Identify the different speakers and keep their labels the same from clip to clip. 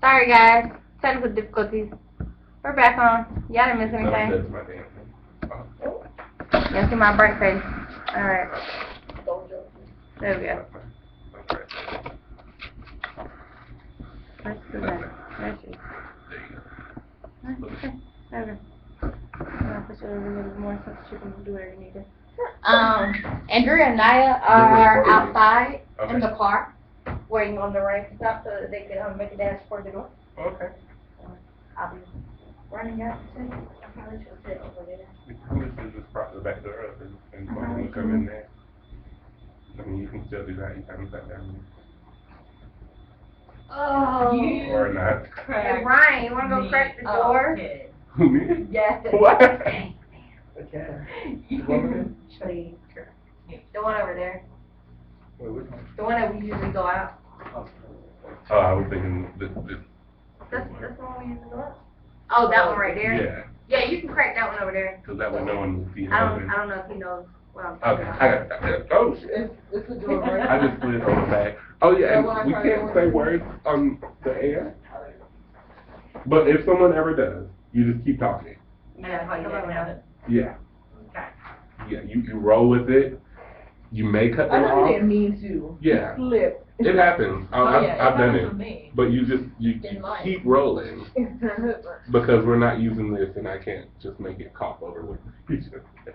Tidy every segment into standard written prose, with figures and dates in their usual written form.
Speaker 1: Sorry guys, technical difficulties. We're back on. Y'all didn't miss anything.
Speaker 2: That's my damn thing.
Speaker 1: Y'all see my bright face. Alright. There we go. Let's do that. There she is. Okay. Okay. I'll put you a little bit more so that you can do whatever you need to. Andrew and Naya are outside in the car, waiting on the rain to stop so that they can make a dash for the door.
Speaker 2: Okay.
Speaker 1: I'll be running out soon. I probably should sit over there.
Speaker 2: This is just prop the back door up and someone will come in there. I mean, you can still do that. You can sit down.
Speaker 1: Oh.
Speaker 2: Or not.
Speaker 1: Hey, Ryan, you want to go crack the door?
Speaker 2: Who, me?
Speaker 1: Yes.
Speaker 2: What?
Speaker 3: Okay.
Speaker 1: Please. The one over there.
Speaker 2: Wait, which one?
Speaker 1: The one that we usually go out.
Speaker 2: Oh, I was thinking this.
Speaker 1: That's the one we usually go out. Oh, that one right there?
Speaker 2: Yeah.
Speaker 1: Yeah, you can crack that one over there.
Speaker 2: Because that way no one will see it.
Speaker 1: I don't know if he knows what I'm talking
Speaker 2: Okay,
Speaker 1: about.
Speaker 2: I got that. Oh, shit.
Speaker 3: It's the door, right?
Speaker 2: I just slid on the back. Oh, yeah, and we can't say words on the air. But if someone ever does, you just keep talking.
Speaker 1: Yeah, come on now.
Speaker 2: Yeah.
Speaker 1: Okay.
Speaker 2: Yeah, you roll with it. You may cut
Speaker 3: I
Speaker 2: them
Speaker 3: know
Speaker 2: off.
Speaker 3: they didn't mean to.
Speaker 2: Yeah.
Speaker 3: Slip.
Speaker 2: It happens. I've done
Speaker 4: happens to
Speaker 2: it.
Speaker 4: me.
Speaker 2: But you
Speaker 4: In life.
Speaker 2: keep rolling because we're not using this and I can't just make it cough over with you just said.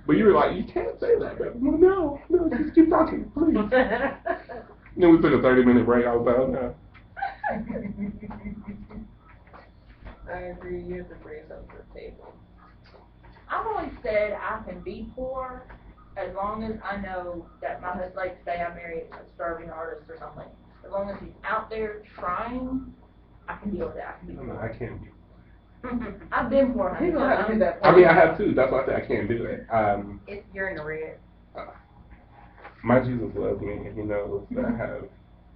Speaker 2: But you were like, you can't say that. But no, just keep talking, please. Then we took a 30-minute break. I was like, oh no.
Speaker 3: I agree, you have to bring something to the table.
Speaker 4: I've always said I can be poor as long as I know that my husband, like say I married a starving artist or something. As long as he's out there trying, I can deal with that. I can be
Speaker 2: No,
Speaker 4: poor.
Speaker 2: I can't be.
Speaker 4: I've been poor.
Speaker 3: He's gonna have to hit that
Speaker 2: I mean, I have to. That's why I said I can't do it.
Speaker 1: You're in the red.
Speaker 2: My Jesus loves me and he knows that I have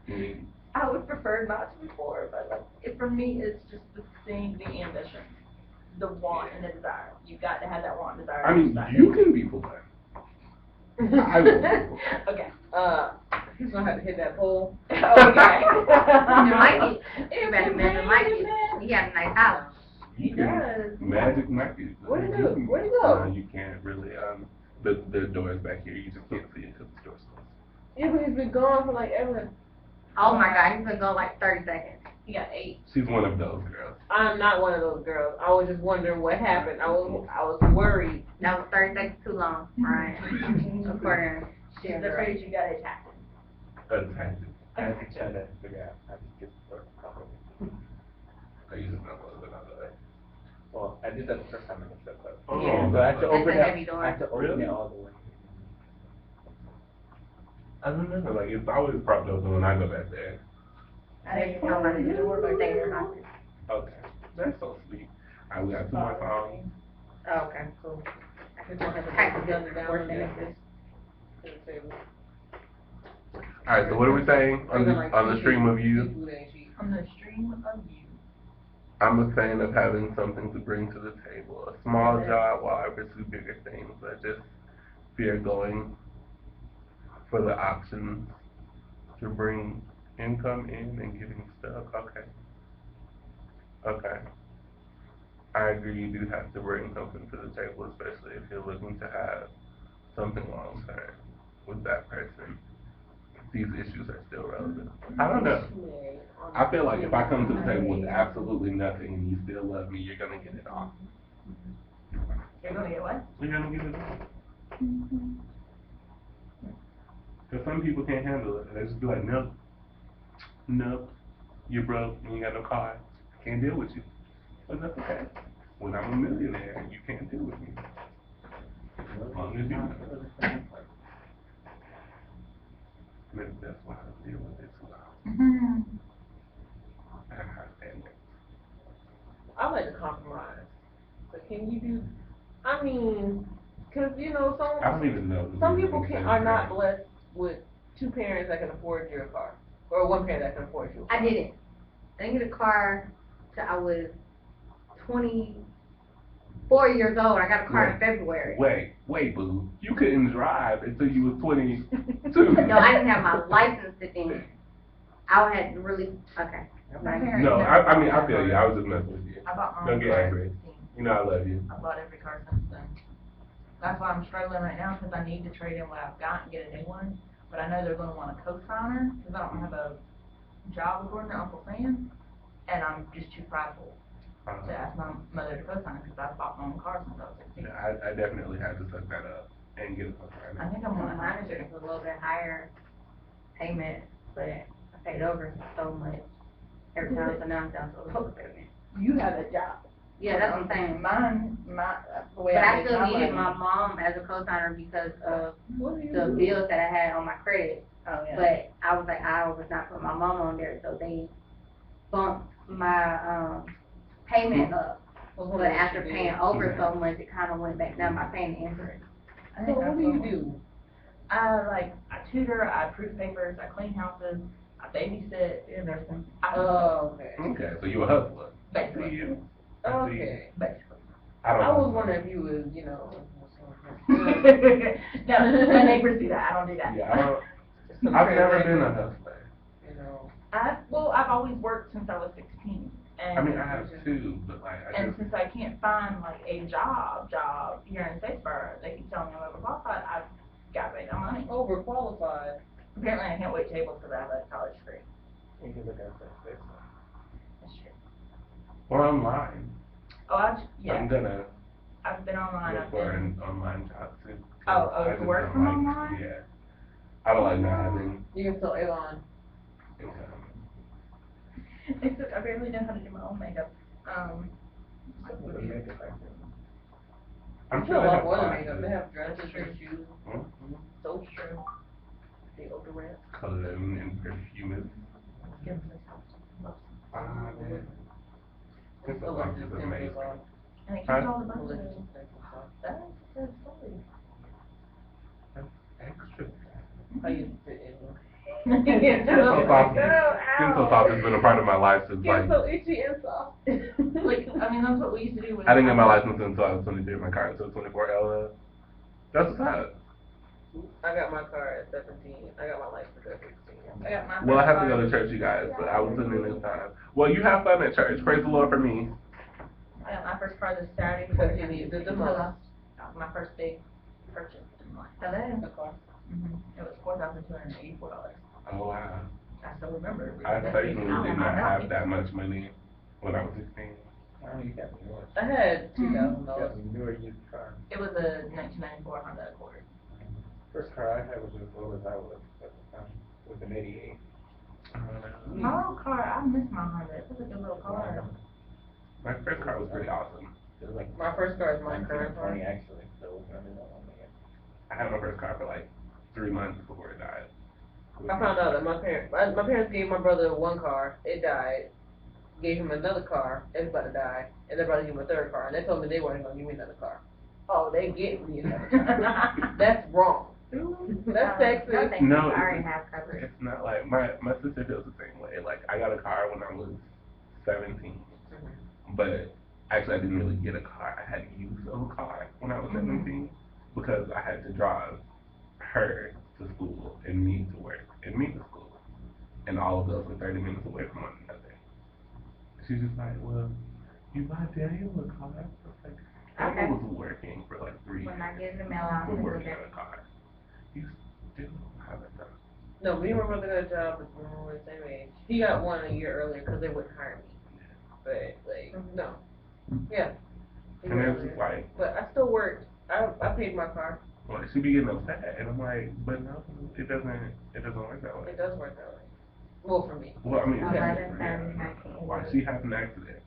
Speaker 2: needs.
Speaker 4: I would prefer not to be poor, but like, for me, it's just the thing, the ambition, the want and the desire. You got to have that want and desire.
Speaker 2: I mean, you can be poor. I will be poor.
Speaker 4: Okay.
Speaker 3: He's gonna have to hit that pole.
Speaker 4: Okay.
Speaker 1: It might be. You better imagine it might be. He got a nice house.
Speaker 2: You
Speaker 4: does.
Speaker 2: can magic Mikey.
Speaker 3: Where'd he go? Where'd he go?
Speaker 2: You can't really. The door is back here. You just can't see it because the door's closed.
Speaker 3: Yeah, but he's been gone for like ever.
Speaker 1: Oh my God, he's been going like 30 seconds.
Speaker 4: You got 8.
Speaker 2: She's one of those girls.
Speaker 3: I'm not one of those girls. I was just wondering what happened. I was worried.
Speaker 1: That was 30 seconds too long, right? According
Speaker 4: She's afraid you got attacked.
Speaker 2: I have to try to figure out how to get the door properly. I use it now, but not the way.
Speaker 5: Well, I did that the first time I looked up.
Speaker 2: Oh,
Speaker 1: Yeah.
Speaker 5: So I had to
Speaker 1: That's
Speaker 5: open
Speaker 1: a heavy
Speaker 5: it.
Speaker 1: door.
Speaker 5: I had to open
Speaker 2: Really?
Speaker 5: it all the way.
Speaker 2: I remember, like, it's always propped open when I go back there.
Speaker 1: I didn't tell him to do the work or take it off.
Speaker 2: Okay, that's so sweet. Alright, we got 2 more songs.
Speaker 1: Oh, okay, cool. I
Speaker 3: He's
Speaker 1: just
Speaker 3: gonna
Speaker 1: want
Speaker 3: have
Speaker 1: to
Speaker 3: to
Speaker 1: type
Speaker 3: put
Speaker 1: the
Speaker 3: the gun down
Speaker 1: work
Speaker 3: and
Speaker 1: that
Speaker 3: everything.
Speaker 1: is.
Speaker 3: To the table.
Speaker 2: Alright, so what are we saying on the stream of you?
Speaker 3: Seafood ain't cheap.
Speaker 4: On the stream of you.
Speaker 2: I'm a fan of having something to bring to the table. A small job while I pursue bigger things. I just fear going for the options to bring income in and getting stuck. Okay. I agree, you do have to bring something to the table, especially if you're looking to have something long term with that person. These issues are still relevant. I don't know. I feel like if I come to the table with absolutely nothing and you still love me, you're gonna get it all.
Speaker 4: You're gonna get what?
Speaker 2: You're gonna get it all. Because some people can't handle it. They just be like, nope, you're broke, you ain't got no car, I can't deal with you. But that's okay. When I'm a millionaire, you can't deal with me. As long as you know. Maybe that's why I deal with it too loud. I have family.
Speaker 3: I like to compromise. So can you do? I mean, cause you know
Speaker 2: I don't even know.
Speaker 3: some people are not blessed with 2 parents that can afford your car, or 1 parent that can afford you.
Speaker 1: I didn't. I didn't get a car till I was 20, 4 years old. I got a car in February.
Speaker 2: Wait, boo. You couldn't drive until you was 22.
Speaker 1: No, I didn't have my license then. I had really, okay.
Speaker 4: My parents
Speaker 2: No,
Speaker 4: never
Speaker 2: I mean,
Speaker 4: bought
Speaker 2: I feel
Speaker 4: me a
Speaker 2: you.
Speaker 4: car.
Speaker 2: I was just messing with you.
Speaker 4: I bought my
Speaker 2: Don't
Speaker 4: own
Speaker 2: get
Speaker 4: car at
Speaker 2: angry.
Speaker 4: 16.
Speaker 2: You know I love you.
Speaker 4: I bought every car since then. That's why I'm struggling right now, because I need to trade in what I've got and get a new one. But I know they're gonna want a co-signer, because I don't have a job according to Uncle Sam. And I'm just too prideful to ask my mother to co-sign, because I bought my own car since I was 16.
Speaker 2: Yeah, I definitely had to suck that up and get a
Speaker 4: I think I'm gonna
Speaker 1: Mine
Speaker 4: have
Speaker 1: is
Speaker 4: to.
Speaker 1: just a little bit higher payment, but I paid over so much. Every time, so now I'm down to a lower payment.
Speaker 3: You have a job.
Speaker 1: Yeah, that's what I'm saying.
Speaker 3: The way
Speaker 1: But I
Speaker 3: make
Speaker 1: still
Speaker 3: my
Speaker 1: needed
Speaker 3: money.
Speaker 1: my mom as a co-signer because of
Speaker 3: What do you
Speaker 1: the
Speaker 3: do?
Speaker 1: bills that I had on my credit.
Speaker 3: Oh, yeah.
Speaker 1: But I was like, I was not putting my mom on there, so they bumped my, payment up. But after paying over so much, it kinda went back down by paying the interest.
Speaker 4: I
Speaker 3: So
Speaker 4: think
Speaker 3: what
Speaker 4: that's
Speaker 3: do you
Speaker 4: what-
Speaker 3: do?
Speaker 4: I tutor, I proof papers, I clean houses, I babysit, and everything.
Speaker 3: Oh, okay.
Speaker 2: Okay, so you a hustler.
Speaker 4: Basically.
Speaker 2: I see you.
Speaker 3: Okay.
Speaker 4: Basically.
Speaker 2: I don't
Speaker 3: I was
Speaker 2: know.
Speaker 3: wondering if you was, you know.
Speaker 4: No, my neighbors do that, I don't do that.
Speaker 2: Yeah, I've never been a hustler.
Speaker 3: You know.
Speaker 4: I've always worked since I was 16, and.
Speaker 2: I mean, I have two, but like, I
Speaker 4: And
Speaker 2: just,
Speaker 4: since I can't find like a job here in Statesboro, they keep telling me I'm overqualified, I've got to make that money.
Speaker 3: Overqualified.
Speaker 4: Apparently I can't wait tables because I have a college degree.
Speaker 5: You can look at that.
Speaker 4: That's true.
Speaker 2: or online.
Speaker 4: Oh,
Speaker 2: I'm
Speaker 4: yeah,
Speaker 2: gonna
Speaker 4: I've been online,
Speaker 2: look
Speaker 4: I've
Speaker 2: for
Speaker 4: been,
Speaker 2: an online job too.
Speaker 4: Oh,
Speaker 2: I
Speaker 4: to
Speaker 2: just
Speaker 4: work
Speaker 2: don't
Speaker 4: from
Speaker 2: like-
Speaker 4: online?
Speaker 2: Yeah. I don't like not having
Speaker 3: You can tell Elon.
Speaker 2: income.
Speaker 4: except I barely know how to do my own makeup.
Speaker 5: With the makeup like that.
Speaker 2: I'm
Speaker 3: I'm
Speaker 2: sure
Speaker 3: sure a
Speaker 2: they
Speaker 3: lot
Speaker 2: have
Speaker 3: more than
Speaker 2: classes.
Speaker 3: makeup. They have dresses, shoes,
Speaker 2: Mhm.
Speaker 3: soap, deodorant.
Speaker 2: Cologne and perfume. Man. It's a lot
Speaker 3: Alexis
Speaker 2: of amazing.
Speaker 3: Simpson.
Speaker 4: And it keeps
Speaker 2: Huh?
Speaker 4: all the buttons.
Speaker 3: Alexis Simpson.
Speaker 4: That's so silly.
Speaker 2: Extra.
Speaker 3: I used to sit in.
Speaker 4: It's
Speaker 2: So soft.
Speaker 3: Girl,
Speaker 2: Skin so
Speaker 3: ow.
Speaker 2: soft has been a part of my life since like,
Speaker 3: Skin so itchy and soft.
Speaker 4: Like, I mean, that's what we used to do.
Speaker 2: I didn't get my license until I was 23, my car until 24 LL. That's what's up.
Speaker 3: I got my car at 17. I got my license at 16.
Speaker 4: I got my
Speaker 2: Well, I have to
Speaker 4: first
Speaker 2: go to church, you guys, but I was putting in this time. Well, you have fun at church. Praise the Lord for me.
Speaker 4: I got my first car this Saturday.
Speaker 3: Because you needed it the most.
Speaker 4: That was my first big purchase in life.
Speaker 3: A car.
Speaker 4: It was $4,284.
Speaker 2: Oh, wow.
Speaker 4: I still remember.
Speaker 2: I
Speaker 4: That's
Speaker 2: certainly
Speaker 4: $50
Speaker 2: did
Speaker 4: on
Speaker 2: not
Speaker 4: my
Speaker 2: have
Speaker 4: note.
Speaker 2: that much money when I was 16.
Speaker 5: Oh, you got me one.
Speaker 3: I had $2,000.
Speaker 5: You got me newer used car.
Speaker 4: It was a 1994 Honda Accord.
Speaker 5: First car I had was as low as I was at the time. It was an 88.
Speaker 4: My old car, I miss my Honda. It was a good little car.
Speaker 2: My first car was pretty awesome.
Speaker 5: It was like
Speaker 3: My first car is my current car.
Speaker 5: 1920 actually, so it was under that one again.
Speaker 2: I had my first car for like 3 months before it died.
Speaker 3: I found out that my parents gave my brother one car, it died. Gave him another car, it's about to die, and they're about to give him a third car, and they told me they weren't gonna give me another car. Oh, they get me another car. That's wrong. That's sexy.
Speaker 1: No, thank
Speaker 2: No,
Speaker 1: you. I
Speaker 2: it's-
Speaker 1: already have coverage.
Speaker 2: It's not like, my sister feels the same way. Like, I got a car when I was 17. But actually, I didn't really get a car. I had to use a car when I was 17 because I had to drive her to school and me to work and me to school. And all of those were 30 minutes away from one another. She's just like, well, you buy Daniel a car? I was like,
Speaker 1: Okay.
Speaker 2: I was working for like 3 years.
Speaker 1: When I get the mail out,
Speaker 2: We're
Speaker 1: I'll
Speaker 2: working
Speaker 1: do
Speaker 2: on a car. You still haven't done.
Speaker 3: No, me and my brother got a job when we were the same age. He got one a year earlier because they wouldn't hire me. But, like, no. Yeah. He
Speaker 2: And
Speaker 3: got
Speaker 2: it's
Speaker 3: it.
Speaker 2: just like,
Speaker 3: But I still worked. I paid my car.
Speaker 2: well, she be getting upset, and I'm like, but no, it doesn't work that way.
Speaker 3: It does work that way. Well, for me.
Speaker 2: Well, I mean,
Speaker 1: Oh,
Speaker 2: yeah,
Speaker 1: I didn't have
Speaker 2: yeah.
Speaker 1: an
Speaker 2: Why she had an accident,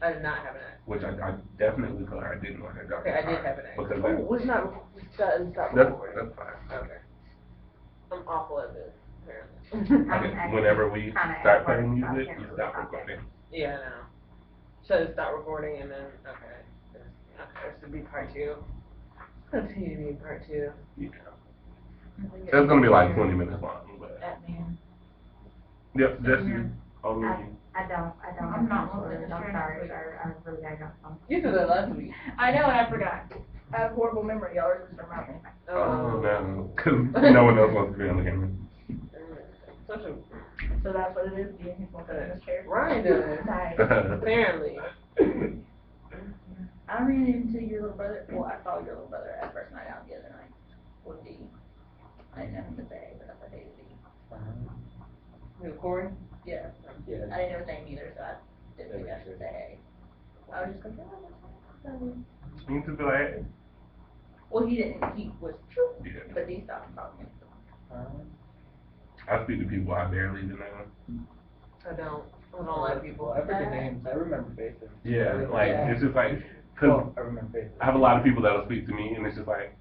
Speaker 3: I did not have an accident.
Speaker 2: which I definitely told her I didn't want her to drive
Speaker 3: Okay,
Speaker 2: the
Speaker 3: I did
Speaker 2: car,
Speaker 3: have an accident.
Speaker 2: because
Speaker 3: Oh, it's not, stop
Speaker 2: that's
Speaker 3: recording.
Speaker 2: fine.
Speaker 3: Okay. I'm awful at this, apparently.
Speaker 2: Okay,
Speaker 1: actually
Speaker 2: whenever we
Speaker 1: kinda
Speaker 2: start
Speaker 1: at
Speaker 2: playing
Speaker 1: work, so I
Speaker 2: music,
Speaker 1: can't
Speaker 2: you
Speaker 1: really
Speaker 2: stop
Speaker 1: talk.
Speaker 2: recording.
Speaker 3: Yeah, I know. Should I stop recording and then, okay. Okay, this would be part 2. Continue to be part 2.
Speaker 2: Yeah. It's gonna be like 20 minutes long, but,
Speaker 4: That man.
Speaker 2: yep, just you, only
Speaker 1: I
Speaker 2: you.
Speaker 1: I don't.
Speaker 4: I'm not
Speaker 1: I'm
Speaker 4: listening to
Speaker 1: sorry,
Speaker 4: Sharon
Speaker 1: sir. I really got something.
Speaker 3: You said that last week.
Speaker 4: I know, and I forgot. I have horrible memory, y'all are just remind me.
Speaker 2: Oh, no, because no one else wants to be on the camera.
Speaker 3: Such a,
Speaker 4: So that's what it is, being he's gonna sit in his chair.
Speaker 3: Ryan does,
Speaker 4: Nice.
Speaker 3: apparently.
Speaker 4: I ran into your little brother, well, I saw your little brother at first night out the other night with D. I didn't know him to say, but I dated D.
Speaker 3: You know, Corey?
Speaker 4: Yeah,
Speaker 5: Yeah.
Speaker 4: I didn't know his name either, so I didn't think I should say hey. I was just like, oh, that's fine.
Speaker 2: You need to be like, hey.
Speaker 4: Well, he didn't, he was true,
Speaker 2: Yeah.
Speaker 4: but D stopped talking.
Speaker 2: I speak to people I barely even know.
Speaker 3: I don't like people.
Speaker 5: I forget names, I remember faces.
Speaker 2: Yeah, like,
Speaker 3: Yeah.
Speaker 2: it's just like,
Speaker 5: Well,
Speaker 2: cause
Speaker 5: I remember faces.
Speaker 2: I have a lot of people that'll speak to me, and it's just like,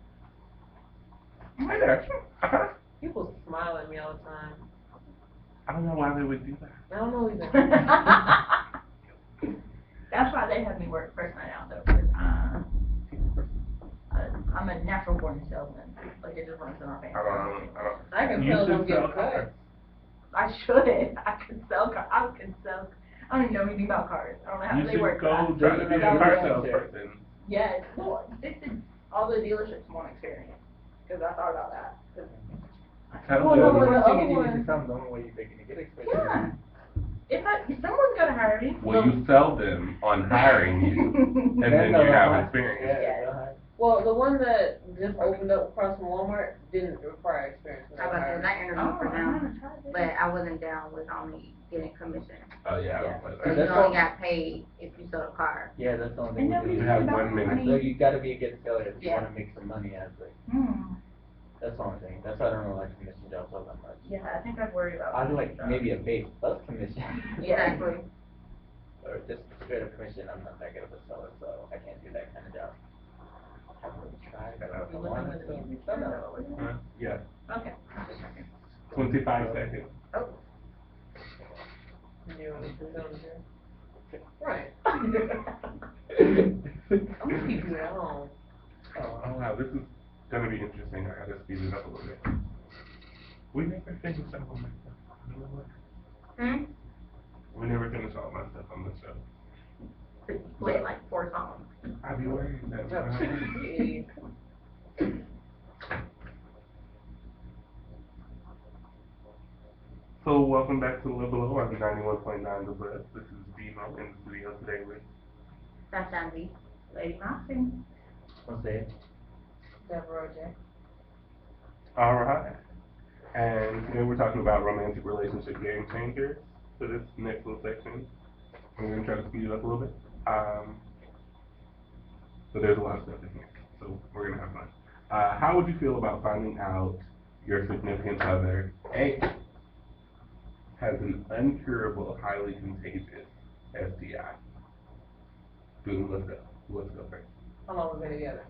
Speaker 2: hi there.
Speaker 3: People smile at me all the time.
Speaker 2: I don't know why they would do that.
Speaker 3: I don't know either.
Speaker 4: That's why they had me work first night out though, because, I'm a natural born salesman, like it just runs in our family.
Speaker 3: I can
Speaker 2: You
Speaker 3: tell them
Speaker 2: should
Speaker 3: get
Speaker 2: sell
Speaker 3: cut.
Speaker 2: cars.
Speaker 4: I should, I could sell cars, I don't even know anything about cars, I don't know how
Speaker 2: You
Speaker 4: they
Speaker 2: should
Speaker 4: work.
Speaker 2: go
Speaker 4: but
Speaker 2: try to be a
Speaker 5: Doesn't
Speaker 2: car
Speaker 5: matter.
Speaker 2: salesperson.
Speaker 4: Yeah, well, all the dealerships want experience, cause I thought about that, 'cause
Speaker 2: Tell
Speaker 3: Well,
Speaker 2: them.
Speaker 3: no,
Speaker 5: The
Speaker 3: but
Speaker 5: first
Speaker 3: the
Speaker 5: thing is
Speaker 3: other
Speaker 5: you
Speaker 3: one-
Speaker 5: need to tell them the only way you're going to get experience.
Speaker 4: yeah. If someone's gotta hire me.
Speaker 2: Well, you sell them on hiring you, and then you have experience.
Speaker 5: Yeah.
Speaker 3: Well, the one that just opened up across from Walmart didn't require experience. when
Speaker 1: How
Speaker 3: they
Speaker 1: about
Speaker 3: hired
Speaker 1: this? I
Speaker 3: me.
Speaker 1: interviewed for
Speaker 4: Oh,
Speaker 1: them, but I wasn't down with only getting commission.
Speaker 2: Oh, yeah, I
Speaker 3: Yeah.
Speaker 2: don't play
Speaker 1: So
Speaker 2: that.
Speaker 1: you
Speaker 5: That's
Speaker 1: only
Speaker 5: all-
Speaker 1: got paid if you sold a car.
Speaker 5: Yeah, that's the only
Speaker 4: And
Speaker 5: thing
Speaker 4: nobody
Speaker 5: we
Speaker 2: You
Speaker 5: do.
Speaker 2: have
Speaker 4: about
Speaker 2: 1 minute.
Speaker 5: So you gotta be a good seller if you
Speaker 4: Yeah.
Speaker 5: wanna make some money out of it.
Speaker 4: Hmm,
Speaker 5: That's the only thing. That's why I don't really like commission jobs all that much.
Speaker 4: yeah, I think I'd worry about.
Speaker 5: I'd like
Speaker 4: that.
Speaker 5: maybe a base plus commission.
Speaker 4: Exactly.
Speaker 5: Or just straight up commission. I'm not that good of a seller, so I can't do that kind of job. I haven't really tried, but I
Speaker 3: You
Speaker 5: don't
Speaker 3: looking
Speaker 5: want
Speaker 3: at
Speaker 5: to.
Speaker 3: the music? Oh, no.
Speaker 2: Yeah,
Speaker 4: Okay.
Speaker 2: 25 seconds.
Speaker 3: You want to put it on there? Right. I'm gonna keep you at home.
Speaker 2: Oh, wow, this is gonna be interesting. I gotta speed it up a little bit. We never finished all my stuff. You know what? We never finished all my stuff on the show.
Speaker 1: So you played like 4 songs.
Speaker 2: I'd be worried that.
Speaker 3: Yeah.
Speaker 2: So, welcome back to Live Below. I'm 91.9 The Buzz. This is Demo in the studio today with.
Speaker 1: Sunshine Beach.
Speaker 4: Lady Moxie.
Speaker 5: I'll say it.
Speaker 3: Deborah J.
Speaker 2: Alright. And today we're talking about romantic relationship game changers for this next little section. We're gonna try to speed it up a little bit. So there's a lot of stuff in here, so we're gonna have fun. How would you feel about finding out your significant other, A, has an uncurable, highly contagious STI? Boom, let's go. Let's go first.
Speaker 3: How long have we been together?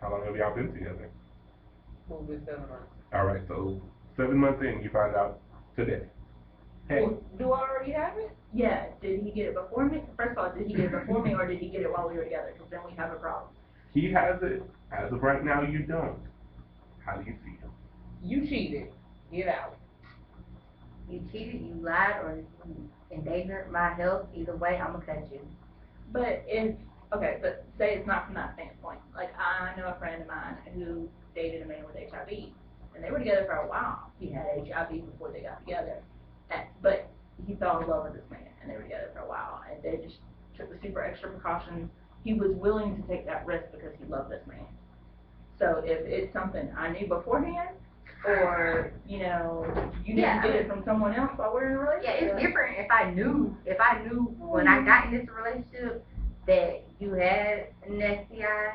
Speaker 2: How long have y'all been together?
Speaker 3: We'll be 7 months.
Speaker 2: Alright, so 7 months in, you find out today. Hey,
Speaker 4: Well, do I already have it? Yeah, did he get it before me? First of all, did he get it before me, or did he get it while we were together? Because then we have a problem.
Speaker 2: he has it. As of right now, you don't. How do you feel?
Speaker 3: You cheated. Get out.
Speaker 1: You cheated, you lied, or you endangered my health. Either way, I'm gonna cut you.
Speaker 4: But okay, but say it's not from that standpoint. Like, I know a friend of mine who dated a man with HIV, and they were together for a while. He had HIV before they got together, but he fell in love with this man, and they were together for a while, and they just took the super extra precautions. He was willing to take that risk because he loved this man. So if it's something I knew beforehand, or, you didn't
Speaker 1: Yeah.
Speaker 4: get it from someone else while we're in a
Speaker 1: Yeah,
Speaker 4: relationship.
Speaker 1: it's different if I knew when I got in this relationship that you had an STI,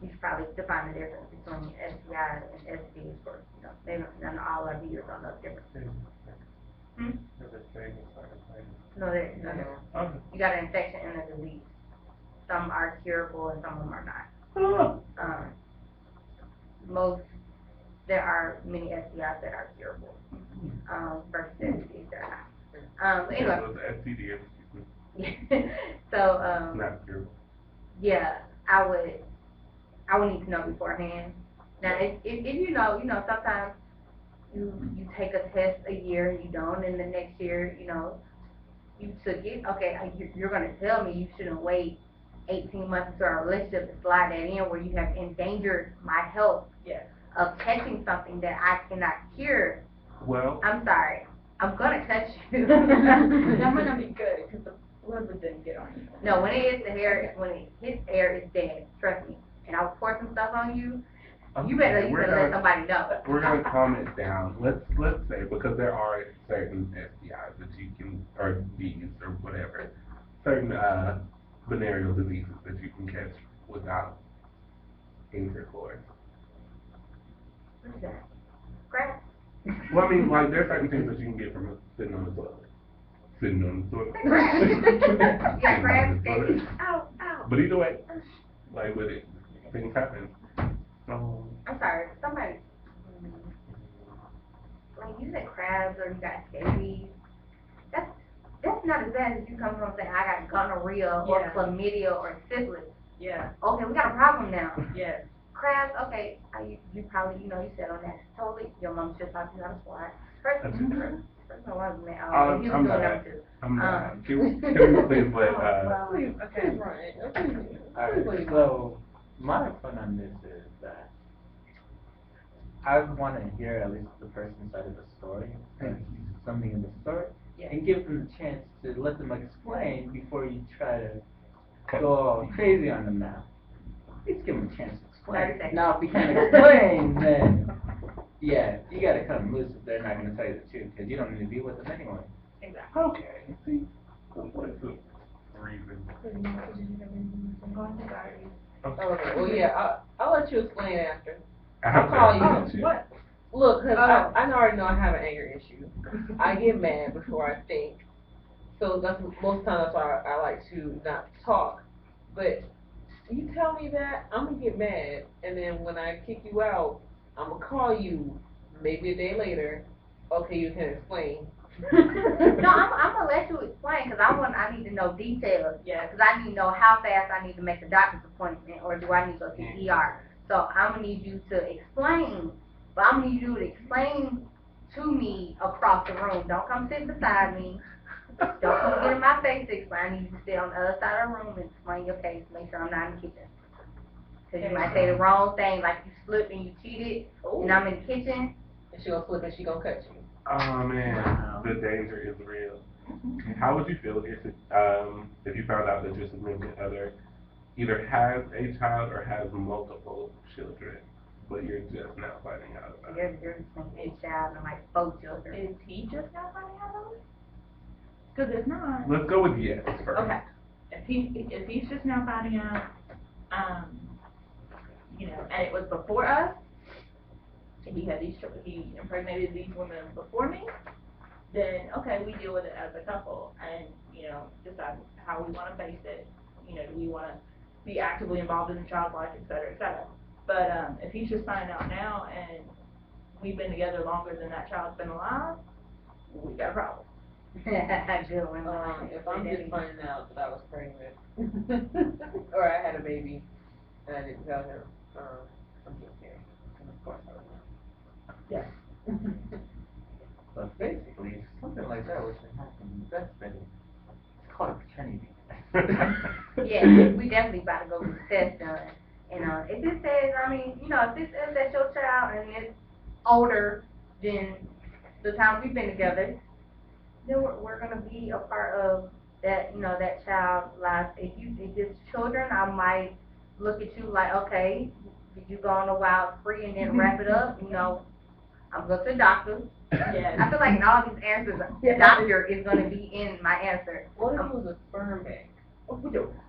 Speaker 1: you should probably define the difference between STI and STDs for, maybe not all our viewers don't know the difference. No,
Speaker 2: Okay.
Speaker 1: you got an infection and a disease. Some are curable and some of them are not. There are many STIs that are curable, versus STDs that are not. But
Speaker 2: Yeah,
Speaker 1: anyway.
Speaker 2: so it's STD, excuse me.
Speaker 1: So,
Speaker 2: Not curable.
Speaker 1: yeah, I would need to know beforehand. Now, if you know, sometimes you you take a test a year, you don't, and the next year, you know, you took it, okay, you're gonna tell me you shouldn't wait 18 months into our relationship to slide that in where you have endangered my health
Speaker 4: Yes.
Speaker 1: of catching something that I cannot cure.
Speaker 2: Well,
Speaker 1: I'm sorry, I'm gonna touch you.
Speaker 4: That might not be good, because the blood would then get on you.
Speaker 1: No, when it hits the hair, when it hits air, it's dead, trust me. And I'll pour some stuff on you, you better let somebody know.
Speaker 2: We're gonna calm it down. Let's say, because there are certain STIs that you can, or Ds, or whatever, certain, venereal diseases that you can catch without intercourse.
Speaker 1: What is that? Crap?
Speaker 2: Well, I mean, like, there are certain things that you can get from sitting on the toilet. Sitting on the toilet.
Speaker 1: Yeah, crabs,
Speaker 2: Sitting on the toilet.
Speaker 1: ow, ow.
Speaker 2: But either way, like with it, things happen. So,
Speaker 1: I'm sorry, somebody, like you said crabs or you got scabies, that's not as bad as you come from saying I got gonorrhea or
Speaker 4: Yeah.
Speaker 1: chlamydia or syphilis.
Speaker 4: Yeah,
Speaker 1: Okay, we got a problem now.
Speaker 4: yes.
Speaker 1: Crabs, okay, you probably, you know, you said on that, totally, your mom should talk to you on the spot. First,
Speaker 2: that's it.
Speaker 1: first one was me,
Speaker 2: I'm
Speaker 1: he was doing
Speaker 2: not.
Speaker 1: number two.
Speaker 2: I'm not.
Speaker 1: Um,
Speaker 2: Can we please let,
Speaker 3: Please,
Speaker 4: Okay.
Speaker 3: please, Ryan.
Speaker 5: Alright, so my point on this is that I would want to hear at least the person's side of the story, and something in the story,
Speaker 4: Yeah.
Speaker 5: and give them the chance to let them explain before you try to go all crazy on them now. Please give them a chance to
Speaker 1: 30
Speaker 5: explain.
Speaker 1: seconds.
Speaker 5: Now, if you can't explain, then, yeah, you gotta cut them loose if they're not gonna tell you the truth, because you don't need to be with them anyway.
Speaker 4: Exactly.
Speaker 2: okay, see, what's the reason?
Speaker 3: Okay, well, yeah, I'll let you explain after.
Speaker 2: I'll
Speaker 3: call you.
Speaker 2: I'll you.
Speaker 4: What?
Speaker 3: Look, cause
Speaker 4: Oh.
Speaker 3: I already know I have an anger issue. I get mad before I think. So that's, most times that's why I like to not talk. But you tell me that, I'm gonna get mad, and then when I kick you out, I'm gonna call you maybe a day later. Okay, you can explain.
Speaker 1: No, I'm gonna let you explain, cause I need to know details.
Speaker 4: Yes.
Speaker 1: Cause I need to know how fast I need to make a doctor's appointment, or do I need to go to the ER? So I'm gonna need you to explain, but I'm gonna need you to explain to me across the room. Don't come sit beside me. Don't come get in my face to explain. I need you to sit on the other side of the room and explain your case, make sure I'm not in the kitchen. Cause you might say the wrong thing, like you slipped and you cheated, and I'm in the kitchen.
Speaker 3: And she gonna slip and she gonna cut you.
Speaker 2: Oh man,
Speaker 5: Wow.
Speaker 2: the danger is real. How would you feel if you found out that your significant other either has a child or has multiple children, but you're just now finding out about it?
Speaker 1: There's a child and like 4 children.
Speaker 4: Is he just now finding out about it? Because if not,
Speaker 2: Let's go with yes first.
Speaker 4: okay, if he's just now finding out, you know, and it was before us, and he had he impregnated these women before me, then, okay, we deal with it as a couple, and, you know, decide how we wanna face it, you know, do we wanna be actively involved in the child's life, et cetera, et cetera. But, if he's just finding out now, and we've been together longer than that child's been alive, we got a problem.
Speaker 1: Good one.
Speaker 3: If I'm just finding out that I was pregnant, or I had a baby, and I didn't tell him, I'm just kidding. Of course I would.
Speaker 4: Yeah.
Speaker 5: But basically, if something like that was to happen, that's better. It's called paternity.
Speaker 1: Yeah, we definitely about to go get the test done. And, if it says, I mean, you know, if this says that your child and it's older than the time we've been together, then we're gonna be a part of that, you know, that child's life. If it's children, I might look at you like, okay, did you go on a wild spree and then wrap it up? You know, I'm going to the doctor.
Speaker 4: Yes.
Speaker 1: I feel like in all these answers, doctor is gonna be in my answer.
Speaker 3: What if it was a sperm bank?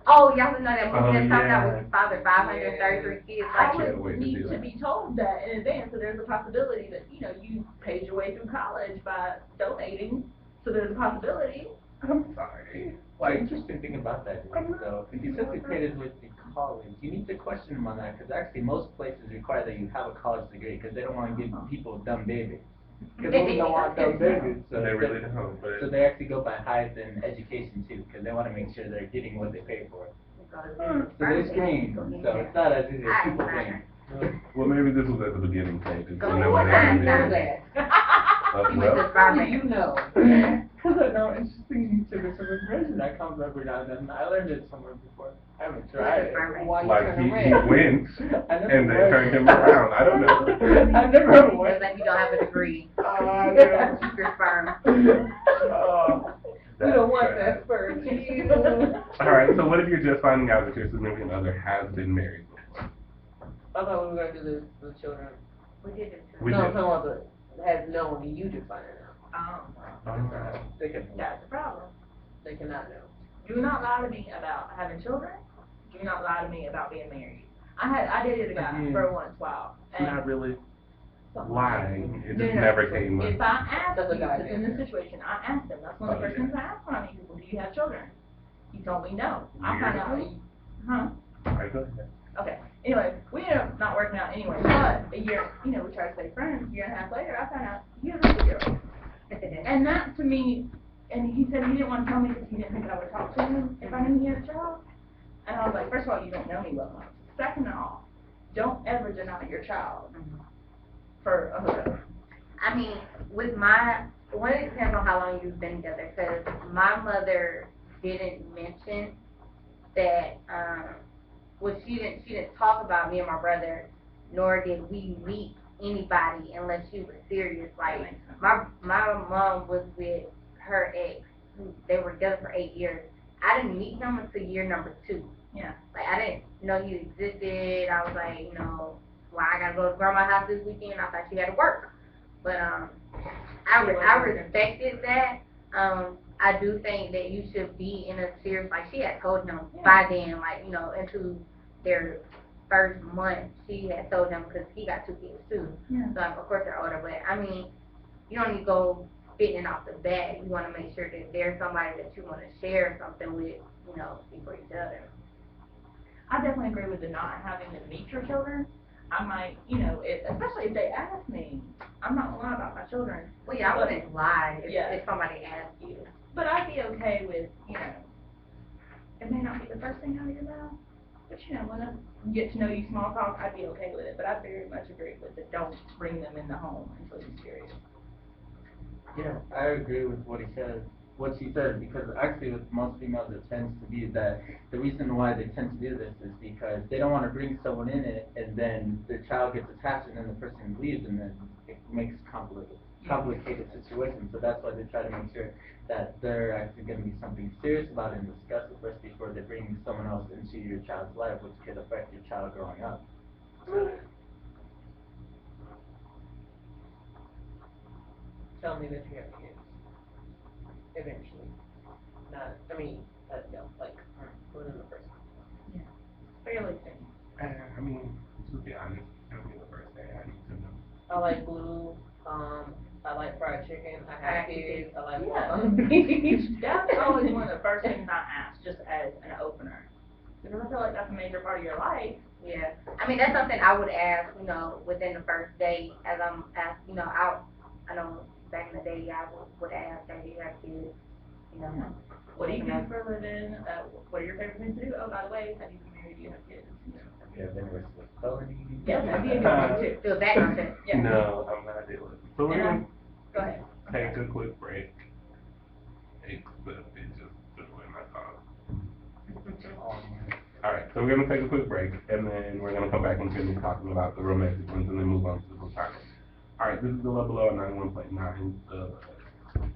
Speaker 1: Oh, y'all know that movie
Speaker 2: Oh,
Speaker 1: that's coming out
Speaker 2: yeah.
Speaker 1: with his father, 533 kids,
Speaker 4: I
Speaker 1: like,
Speaker 2: can't
Speaker 4: would
Speaker 2: wait to
Speaker 4: need
Speaker 2: do
Speaker 4: to
Speaker 2: that.
Speaker 4: be told that in advance, so there's a possibility that, you know, you paid your way through college by donating, so there's a possibility.
Speaker 2: I'm sorry.
Speaker 5: The interesting thing about that is, though, if you simply paid with the college, you need to question them on that, because actually most places require that you have a college degree, because they don't want to give people dumb babies. Because they don't want dumb babies, so
Speaker 2: They really don't, but.
Speaker 5: so they actually go by height and education too, because they want to make sure they're getting what they pay for. So they screen, so it's not as easy as people think.
Speaker 2: Well, maybe this was at the beginning stages.
Speaker 1: Go
Speaker 2: you know,
Speaker 1: ahead,
Speaker 2: when they
Speaker 1: I'm
Speaker 2: were
Speaker 1: glad. He went to
Speaker 2: Well,
Speaker 3: How do
Speaker 1: Birmingham.
Speaker 3: you know?
Speaker 5: Because I know interesting typical expression that comes every now and then. I learned it somewhere before. I haven't tried it.
Speaker 3: Why you
Speaker 2: like
Speaker 3: turn
Speaker 2: he
Speaker 3: around?
Speaker 2: went
Speaker 5: I never
Speaker 2: and they
Speaker 5: went.
Speaker 2: turned him around. I don't know.
Speaker 5: I've never
Speaker 1: It's
Speaker 5: went.
Speaker 1: like you don't have a degree.
Speaker 5: I know.
Speaker 1: Keep your sperm.
Speaker 5: Oh.
Speaker 3: We don't want
Speaker 2: That's
Speaker 3: that
Speaker 2: sad.
Speaker 3: first.
Speaker 2: All right, so what if you're just finding out that your significant other has been married before?
Speaker 3: I thought we were gonna do this with children.
Speaker 1: We did it.
Speaker 2: We
Speaker 3: No, I'm
Speaker 2: did.
Speaker 3: talking about the, has known and you just find it out.
Speaker 5: They can.
Speaker 4: That's the problem.
Speaker 3: They cannot know.
Speaker 4: Do not lie to me about having children. Do not lie to me about being married. I dated a guy for a once while.
Speaker 2: It's not really lying. It just
Speaker 4: No, no.
Speaker 2: never came up.
Speaker 4: If I ask
Speaker 3: That's a
Speaker 4: you,
Speaker 3: guy
Speaker 4: it's in
Speaker 3: thing.
Speaker 4: this situation, I asked him, that's one of the
Speaker 2: Oh,
Speaker 4: first
Speaker 2: yeah.
Speaker 4: things I ask when I meet people, do you have children? He told me no. I
Speaker 2: Weird.
Speaker 4: found out, huh?
Speaker 2: All right, go ahead.
Speaker 4: Okay, anyway, we ended up not working out anyway, but a year, we tried to stay friends, a year and a half later, I found out he has a 2-year-old. And that to me, and he said he didn't want to tell me because he didn't think I would talk to him if I knew he had a child. And I was like, first of all, you don't know me well enough. Second of all, don't ever deny your child for a hookup.
Speaker 1: I mean, with my, well, it depends on how long you've been together, because my mother didn't mention that, well, she didn't talk about me and my brother, nor did we meet anybody unless she was serious. Like, my mom was with her ex, they were together for 8 years. I didn't meet him until year number 2.
Speaker 4: Yeah.
Speaker 1: Like, I didn't know he existed. I was like, well, I gotta go to grandma's house this weekend. I thought she had to work. But, I respected that. I do think that you should be in a serious, like, she had told him by then, like, into their first month, she had told him, because he got 2 kids too.
Speaker 4: Yeah.
Speaker 1: So, of course, they're older. But, I mean, you don't need to go fitting off the bat. You want to make sure that there's somebody that you want to share something with, before you tell them.
Speaker 4: I definitely agree with the not having to meet your children. I might, especially if they ask me, I'm not gonna lie about my children.
Speaker 1: Well, yeah, I wouldn't lie
Speaker 4: Yeah.
Speaker 1: if somebody asked you.
Speaker 4: But I'd be okay with, it may not be the first thing out of your mouth, but when I get to know you small talk, I'd be okay with it. But I very much agree with the don't bring them in the home until you're serious.
Speaker 5: Yeah, I agree with what she said, because actually with most females it tends to be that the reason why they tend to do this is because they don't want to bring someone in it and then the child gets attached and then the person leaves and then it makes complicated situations. So that's why they try to make sure that they're actually going to be something serious about it and discuss it first before they bring someone else into your child's life, which could affect your child growing up.
Speaker 3: Tell me that you have kids. Eventually. Not, like, within the first.
Speaker 4: Fairly soon.
Speaker 2: I mean, to be honest, it'll be the first thing I need to know.
Speaker 3: I like blue, I like fried chicken, I have kids, I like walk
Speaker 4: Yeah.
Speaker 3: on the beach.
Speaker 4: That's always one of the first things I ask, just as an opener. Because I feel like that's a major part of your life.
Speaker 1: Yeah. I mean, that's something I would ask, within the first date, as I'm asking, I know back in the day, I would ask, hey, do you have kids?
Speaker 4: What do you do for a living? What are your favorite things to do? Oh, by the way, have you been married? Do you have kids?
Speaker 5: Yeah, then we're with felony.
Speaker 4: Yeah, that'd be a good one too.
Speaker 1: Do a background check.
Speaker 4: Yeah.
Speaker 2: No, I'm not dealing. So we're
Speaker 4: Yeah.
Speaker 2: gonna
Speaker 4: Go ahead.
Speaker 2: take a quick break. It just took away my thoughts. Alright, so we're gonna take a quick break, and then we're gonna come back and finish talking about the romantic ones, and then move on to the topic. Alright, this is the Love Below 91.9, the